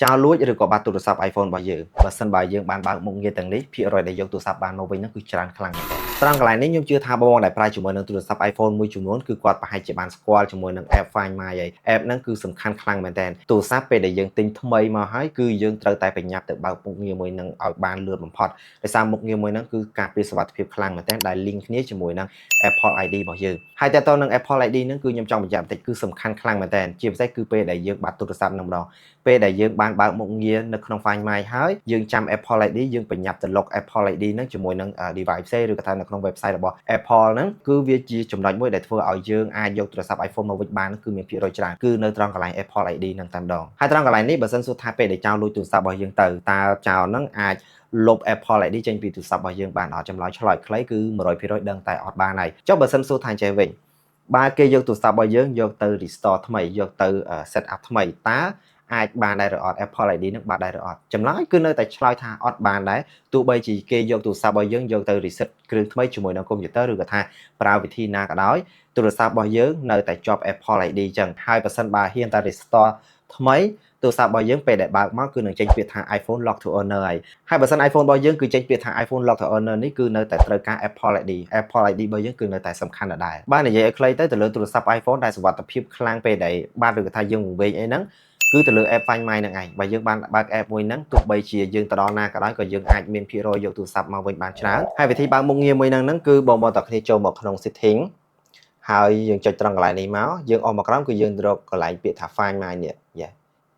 ចោលលួចឬក៏បាត់ទូរស័ព្ទ iPhone របស់យើងបើសិនបើយើងបានបើកមុខងារទាំងនេះភាគរយដែលយកទូរស័ព្ទបានមកវិញហ្នឹងគឺច្រើនខ្លាំងមែនទែនត្រង់កន្លែងនេះខ្ញុំជឿថាបងដែលប្រើជាមួយនឹងទូរស័ព្ទ iPhone មួយចំនួនគឺគាត់ប្រហែលជាបានស្គាល់ជាមួយនឹង app Find My ហើយ app ហ្នឹងគឺសំខាន់ខ្លាំងមែនទែនទូរស័ព្ទពេលដែលយើងទិញថ្មីមកហើយគឺយើងត្រូវតែប្រញាប់ទៅបើកមុខងារមួយហ្នឹងឲ្យបានលឿនបំផុតដោយសារមុខងារមួយហ្នឹងគឺការពារសុវត្ថិភាពខ្លាំងមែនទែនដែល link គ្នាជាមួយនឹង Apple ID របស់យើងហើយតើតើនឹង Apple ID ហ្នឹងគឺខ្ញុំចង់បញ្ជាក់បន្តិចគឺសំខាន់ខ្លាំងមែនទែនជាពិសេសគឺពេលដែលយើងបាត់ទូរស័ព្ទហ្នឹងម្ដងពេលដែលយើងបានបើកមុខងារនៅក្នុង Find My ហើយយើងចាំ Apple ID យើងប្រញាប់ទៅ log Apple ID ហ្នឹងជាមួយនឹង device ផ្សេងឬក៏ថានៅក្នុង website របស់ Apple ហ្នឹងគឺវាជាចំណុចមួយដែលធ្វើឲ្យយើងអាចយកទូរស័ព្ទ iPhone មកវិញបានគឺមានភាគរយច្រើនគឺនៅត្រង់កន្លែង Apple ID ហ្នឹងតែម្ដងហើយត្រង់កន្លែងនេះបើសិនសួរថាពេលដែលចោលលួចទូរស័ព្ទរបស់យើងទៅតើចោលហ្នឹងអាចលុប Apple ID ចេញពីទូរស័ព្ទរបស់យើងបានអត់ចម្លើយឆ្លើយខ្លីគឺ 100% ដឹងតែអត់បានហើយចុះបើសិនសួរថាចេះវិញបើគេយកទូរស័ព្ទរបស់យើងយកទៅ restore ថ្មីយកទៅ set up ថ្មីតើអាចបានដែរឬអត់ Apple ID នឹងបានដែរឬអត់ចម្លើយគឺនៅតែឆ្លើយថាអត់បានដែរទោះបីជាគេយកទូរស័ព្ទរបស់យើងយកទៅ reset គ្រឿងថ្មីជាមួយនឹងកុំព្យូទ័រឬក៏ថាប្រើវិធីណាក៏ដោយទូរស័ព្ទរបស់យើងនៅតែជាប់ Apple ID អញ្ចឹងហើយបើសិនបើហ៊ានតែ restore ថ្មីទូរស័ព្ទរបស់យើងពេលដែលបើកមកគឺនឹងចេញពាក្យថា iPhone lock to owner ហើយបើសិន iPhone របស់យើងគឺចេញពាក្យថា iPhone lock to owner នេះគឺនៅតែត្រូវការ Apple ID Apple ID របស់យើងគឺនៅតែសំខាន់ដែរបាទនិយាយឲ្យខ្លីទៅលើទូរស័ព្ទ iPhone ដែលសុវត្ថិភាពខ្លាំងពេលដែលបានឬក៏ថាយើងវង្វេងអីហ្នឹងគឺទៅលើ app Find My ហ្នឹងឯងបើយើងបានបើក app មួយហ្នឹងទោះបីជាយើងទៅដល់ណាក៏ដោយក៏យើងអាចមានភាគរយយកទូរស័ព្ទមកវិញបានច្រើនហើយវិធីបើកមុខងារមួយហ្នឹងគឺបងប្អូនទាំងគ្នាចូលមកក្នុង setting ហើយយើងចុចត្រង់កន្លែងនេះមកយើងអស់មកក្រោមគឺយើងរកកន្លែងពាក្យថា Find My នេ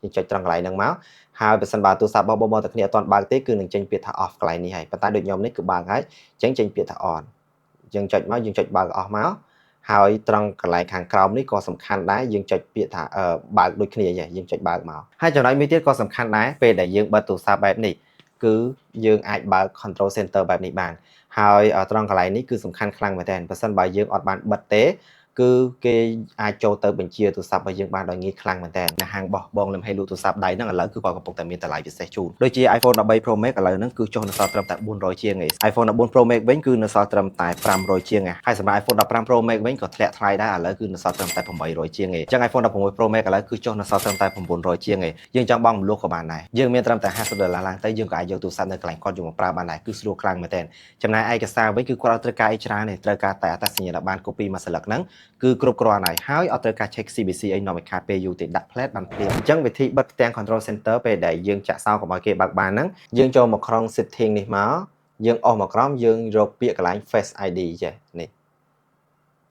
ះយើងចុចត្រង់កន្លែងហ្នឹងមកហើយបើសិនបើទូរស័ព្ទរបស់បងប្អូនទាំងគ្នាអត់ទាន់បើកទេគឺនឹងចេញពាក្យថា off កន្លែងនេះហើយប៉ុន្តែដូចខ្ញុំនេះគឺបើកហើយអញ្ចឹងចេញពាក្យថា on យើងចុចមកយើងចុចបើកអស់មកហើយត្រង់កន្លែងខាងក្រោមនេះក៏សំខាន់ដែរយើងចុចពាក្យថាបើកដូចគ្នាយើងចុចបើកមកហើយចំណុចមួយទៀតក៏សំខាន់ដែរពេលដែលយើងបិទទូរស័ព្ទបែបនេះគឺយើងអាចបើក control center បែបនេះបានហើយត្រង់កន្លែងនេះគឺសំខាន់ខ្លាំងមែនទែនបើសិនបើយើងអត់បានបិទទេគឺគេអាចចូលទៅបញ្ជាទូរស័ព្ទរបស់យើងបានដោយងាយខ្លាំងមែនទែននៅហាងបោះបងលឹមហេលូទូរស័ព្ទដៃហ្នឹងឥឡូវគឺគាត់កំពុងតែមានតម្លៃពិសេសជូនដូចជា iPhone 13 Pro Max ឥឡូវហ្នឹងគឺចុះនៅសល់ត្រឹមតែ400ជាងឯង iPhone 14 Pro Max វិញគឺនៅសល់ត្រឹមតែ500ជាងឯងហើយសម្រាប់ iPhone 15 Pro Max វិញក៏ធ្លាក់ថ្លៃដែរឥឡូវគឺនៅសល់ត្រឹមតែ800ជាងឯងអញ្ចឹង iPhone 16 Pro Max ឥឡូវគឺចុះនៅសល់ត្រឹមតែ900ជាងឯងយើងចង់បង់មលុះក៏បានដែរយើងមានត្រឹមតែ$50ឡើងទៅយើងក៏អាចយកទូរស័ព្ទនៅកន្លែងគាត់យកមកប្រើបានដែរគឺស្រួលខ្លាំងមែនទែនចំណែកឯកសារវិញគឺគាត់អត់ត្រូវការអីច្រើនទេត្រូវការតែអត្តសញ្ញាណប័ណ្ណ copy មួយស្លឹកហ្នឹងគឺគ្រប់គ្រាន់ហើយអត់ត្រូវការ check CBC អី normal card ពេលយូរទេដាក់ plate បានភ្លាមអញ្ចឹងវិធីបិទផ្ទាំង control center ពេលដែលយើងចាក់សោកុំឲ្យគេបើកបានហ្នឹងយើងចូលមកក្នុង setting នេះមកយើងអស់មកក្រោមយើងរកពាក្យកន្លែង face ID ចេះនេះ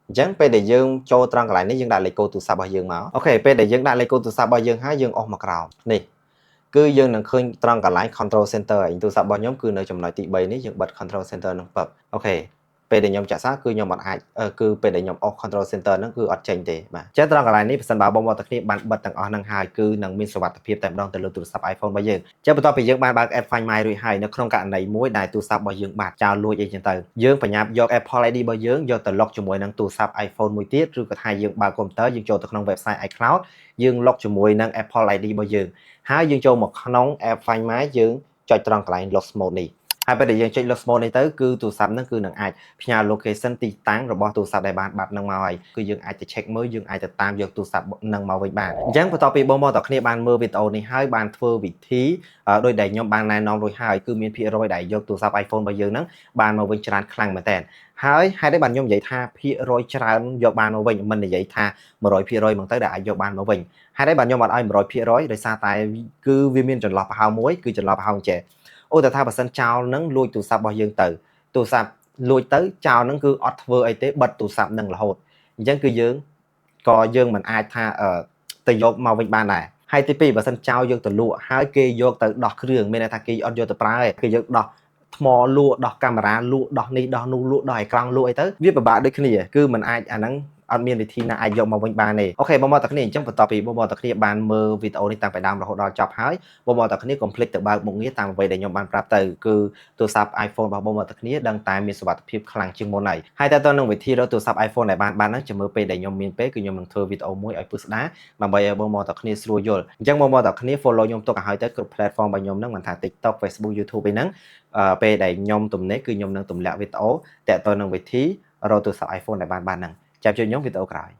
អញ្ចឹងពេលដែលយើងចូលត្រង់កន្លែងនេះយើងដាក់លេខកូដទូរស័ព្ទរបស់យើងមកអូខេពេលដែលយើងដាក់លេខកូដទូរស័ព្ទរបស់យើងហើយយើងអស់មកក្រោមនេះគឺយើងនឹងឃើញត្រង់កន្លែង control center ឯទូរស័ព្ទរបស់ខ្ញុំគឺនៅចំណុចទី3នេះយើងបិទ control center នឹងពឹបអូខេពេលដែលខ្ញុំចាក់សារគឺខ្ញុំអត់អាចគឺពេលដែលខ្ញុំអស់ control center ហ្នឹងគឺអត់ចេញទេបាទចឹងត្រង់កន្លែងនេះបើសិនបើបងប្អូនទាំងគ្នាបានបិទទាំងអស់ហ្នឹងហើយគឺនឹងមានសុវត្ថិភាពតែម្ដងទៅលើទូរស័ព្ទ iPhone របស់យើងចឹងបន្ទាប់ពីយើងបានបើក app Find My រួចហើយនៅក្នុងករណីមួយដែលទូរស័ព្ទរបស់យើងបាត់ចោលលួចអីចឹងទៅយើងប្រញាប់យក Apple ID របស់យើងយកទៅ log ជាមួយនឹងទូរស័ព្ទ iPhone មួយទៀតឬក៏ថាយើងបើកកុំព្យូទ័រយើងចូលទៅក្នុង website iCloud យើង log ជាមួយនឹង Apple ID របស់យើងហើយយើងចូលមកក្នុង app Find My យើងចុចត្រង់កន្លែង lock mode នេះហើយពេលដែលយើងចុច lock mode នេះទៅគឺទូរស័ព្ទហ្នឹងគឺនឹងអាចផ្ញើ location ទីតាំងរបស់ទូរស័ព្ទដែលបានបាត់ហ្នឹងមកហើយគឺយើងអាចទៅ check មើលយើងអាចទៅតាមយកទូរស័ព្ទហ្នឹងមកវិញបានអញ្ចឹងបន្ទាប់ពីបងប្អូនទាំងគ្នាបានមើលវីដេអូនេះហើយបានធ្វើវិធីដោយដែលខ្ញុំបានណែនាំរួចហើយគឺមានភាគរយដែលយកទូរស័ព្ទ iPhone របស់យើងហ្នឹងបានមកវិញច្រើនខ្លាំងមែនតើហើយហេតុអីបានខ្ញុំនិយាយថាភាគរយច្រើនយកបានមកវិញមិននិយាយថា100%ហ្មងទៅដែលអាចយកបានមកវិញហេតុអីបានខ្ញុំអត់ឲ្យ100%ដោយសារតែគឺវាមានចន្លោះប្រហោងមួយគឺចន្លោះប្រហោងចេះអូតែថាបើសិនចោលនឹងលួចទូរស័ព្ទរបស់យើងទៅទូរស័ព្ទលួចទៅចោលនឹងគឺអត់ធ្វើអីទេបិទទូរស័ព្ទនឹងរហូតអញ្ចឹងគឺយើងមិនអាចថាទៅយកមកវិញបានដែរហើយទី2បើសិនចោលយកទៅលក់ហើយគេយកទៅដោះគ្រឿងមានន័យថាគេអត់យកទៅប្រើទេគេយកដោះថ្មលក់ដោះកាមេរ៉ាលក់ដោះនេះដោះនោះលក់ដោះអេក្រង់លក់អីទៅវាពិបាកដូចគ្នាគឺមិនអាចអាហ្នឹងអត់មានវិធីណាអាចយកមកវិញបានទេអូខេបងប្អូនទាំងគ្នាអញ្ចឹងបន្ទាប់ពីបងប្អូនទាំងគ្នាបានមើលវីដេអូនេះតាំងពីដើមរហូតដល់ចប់ហើយបងប្អូនទាំងគ្នាកុំភ្លេចទៅបើកមុខងារតាមអ្វីដែលខ្ញុំបានប្រាប់ទៅគឺទូរស័ព្ទ iPhone របស់បងប្អូនទាំងគ្នាដឹងតែមានសុវត្ថិភាពខ្លាំងជាងមុនហើយតែតើនឹងវិធីរកទូរស័ព្ទ iPhone ដែលបានហ្នឹងចាំមើលពេលដែលខ្ញុំមានពេលគឺខ្ញុំនឹងធ្វើវីដេអូមួយឲ្យពិស្ដារដើម្បីឲ្យបងប្អូនទាំងគ្នាស្រួលយល់អញ្ចឹងបងប្អូនទាំងគ្នា follow ខ្ញុំទុកឲ្យហើយទៅគ្រប់ platform របស់ខ្ញុំហ្នឹងមិនថា TikTok Facebook YouTube អីហ្នឹងពេលដែលខ្ញុំទំនេរគឺខ្ញុំនឹងទម្លាក់វីដេអូតាក់ទងនឹងវិធីរកទូរស័ព្ទ iPhone ដែលបានហ្នឹងចាំជួបខ្ញុំវីដេអូក្រោយ